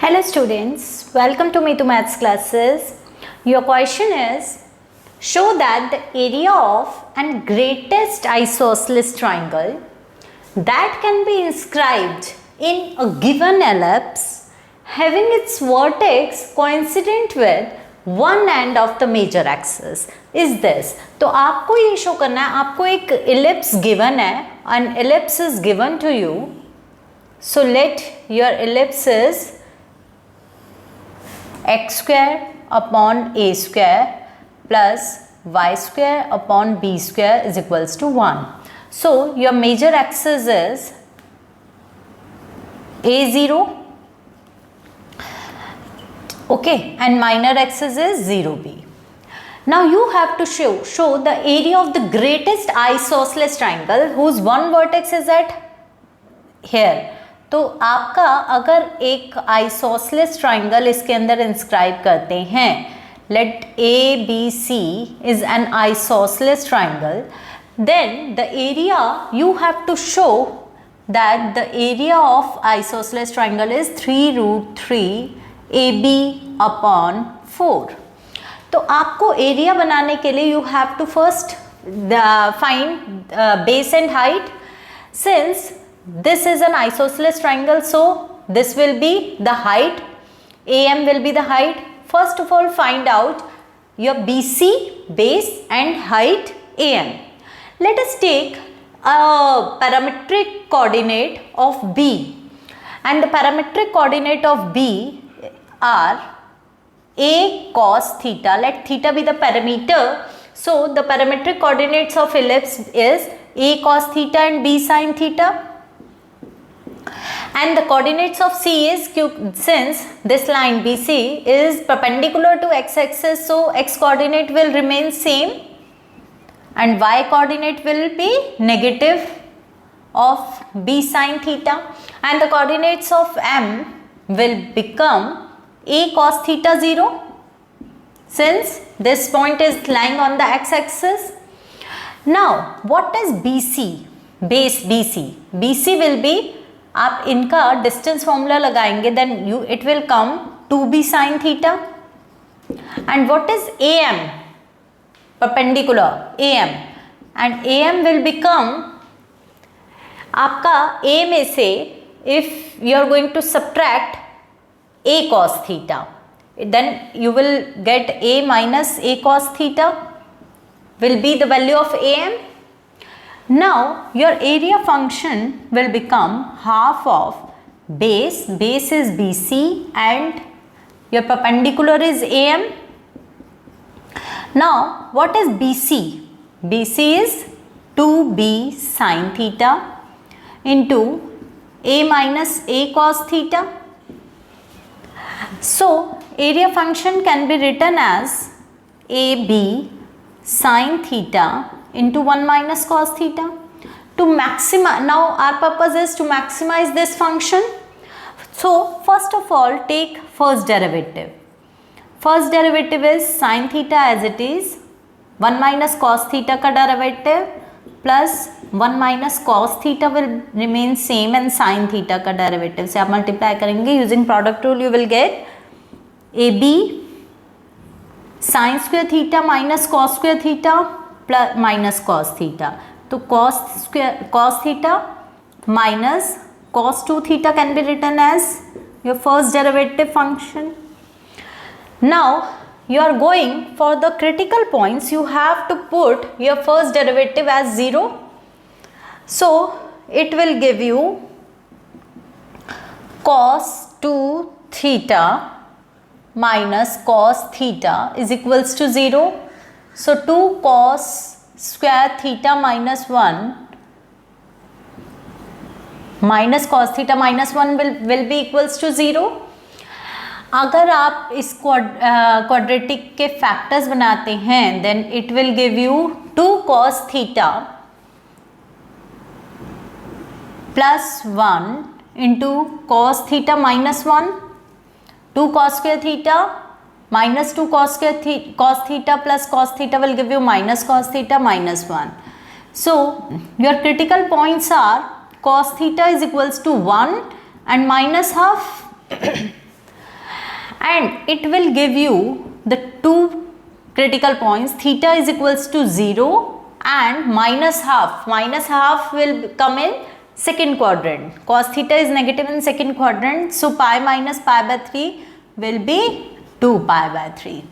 Hello students, welcome to Me to Maths classes. Your question is, show that the area of and greatest isosceles triangle that can be inscribed in a given ellipse having its vertex coincident with one end of the major axis is this. तो आपको ये show करना है, आपको एक ellipse given है, an ellipse is given to you. So let your ellipse is x square upon a square plus y square upon b square is equals to 1. So your major axis is a0, okay, and minor axis is 0b. Now you have to show the area of the greatest isosceles triangle whose one vertex is at here. तो आपका अगर एक isosceles triangle इसके अंदर inscribe करते हैं, let A B C is an isosceles triangle, then the area you have to show that the area of isosceles triangle is 3√3 AB upon 4. तो आपको एरिया बनाने के लिए you have to first find base and height. Since this is an isosceles triangle, so this will be the height, AM will be the height. First of all, find out your BC base and height AM. Let us take a parametric coordinate of B, and the parametric coordinate of B are A cos theta. Let theta be the parameter, so the parametric coordinates of ellipse is A cos theta and B sin theta. And the coordinates of C is since this line BC is perpendicular to x-axis, so x coordinate will remain same and y coordinate will be negative of B sin theta, and the coordinates of M will become A cos theta 0 since this point is lying on the x-axis. Now what is BC? Base BC. BC will be, आप इनका distance formula लगाएंगे, then you it will come 2b sin theta. And what is AM? Perpendicular AM, and AM will become आपका A में से, if you are going to subtract A cos theta, then you will get A minus A cos theta will be the value of AM. Now your area function will become half of base is BC and your perpendicular is AM. Now what is BC? BC is 2b sin theta into A minus A cos theta. So area function can be written as AB sin theta into 1 minus cos theta. To maximize, now our purpose is to maximize this function. So first of all, take first derivative. First derivative is sin theta as it is, 1 minus cos theta का derivative plus 1 minus cos theta will remain same and sin theta का derivative से आप multiply करेंगे. Using product rule you will get AB sin square theta minus cos square theta plus minus cos theta. तो cos theta minus cos 2 theta can be written as your first derivative function. Now you are going for the critical points, you have to put your first derivative as 0. So it will give you cos 2 theta minus cos theta is equals to 0. So 2 cos square theta minus 1 minus cos theta minus 1 will be equals to 0. अगर आप इस quadratic के factors बनाते हैं, then it will give you 2 cos theta plus 1 into cos theta minus 1, 2 cos square theta minus 2 cos theta plus cos theta will give you minus cos theta minus 1. So your critical points are cos theta is equals to 1 and minus half and it will give you the two critical points. Theta is equals to 0 and minus half. Minus half will come in second quadrant. Cos theta is negative in second quadrant, so pi minus pi by 3 will be 2 pi by 3.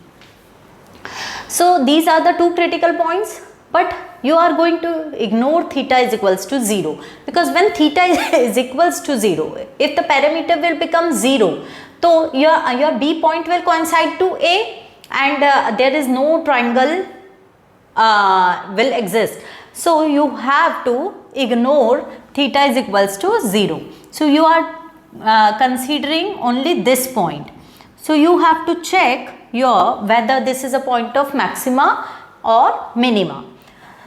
So these are the two critical points, but you are going to ignore theta is equals to 0, because when theta is equals to 0, if the parameter will become 0, so your B point will coincide to A, and there is no triangle will exist. So you have to ignore theta is equals to 0. So you are considering only this point. So you have to check whether this is a point of maxima or minima.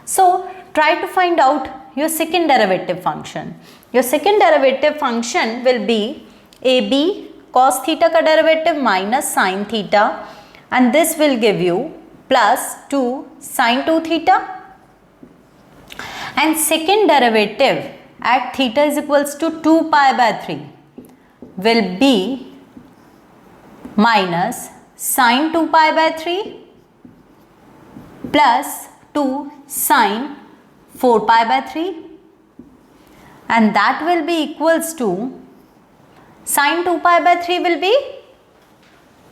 So try to find out your second derivative function. Your second derivative function will be AB cos theta का derivative minus sin theta, and this will give you plus 2 sin 2 theta, and second derivative at theta is equals to 2 pi by 3 will be minus sin 2 pi by 3 plus 2 sin 4 pi by 3, and that will be equals to sin 2 pi by 3 will be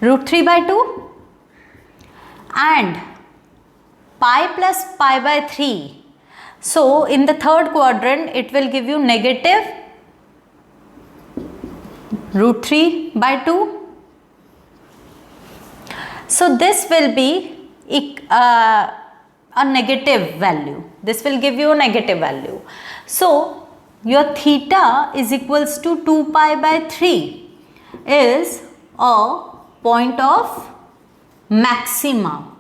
root 3 by 2, and pi plus pi by 3. So in the third quadrant it will give you negative root 3 by 2. So this will be a negative value. This will give you a negative value. So your theta is equals to 2 pi by 3 is a point of maxima,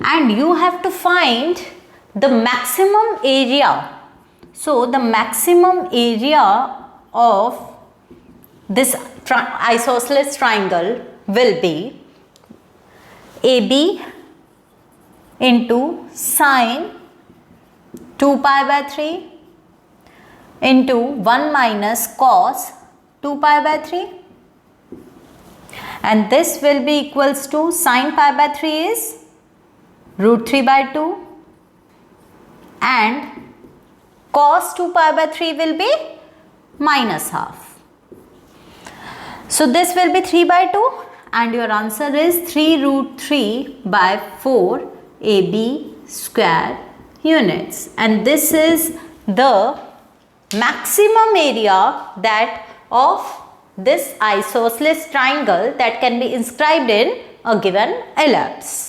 and you have to find the maximum area. So the maximum area of this isosceles triangle will be AB into sine 2 pi by 3 into 1 minus cos 2 pi by 3, and this will be equals to sine pi by 3 is root 3 by 2, and cos 2 pi by 3 will be minus half. So this will be 3 by 2, and your answer is 3 root 3 by 4 AB square units, and this is the maximum area that of this isosceles triangle that can be inscribed in a given ellipse.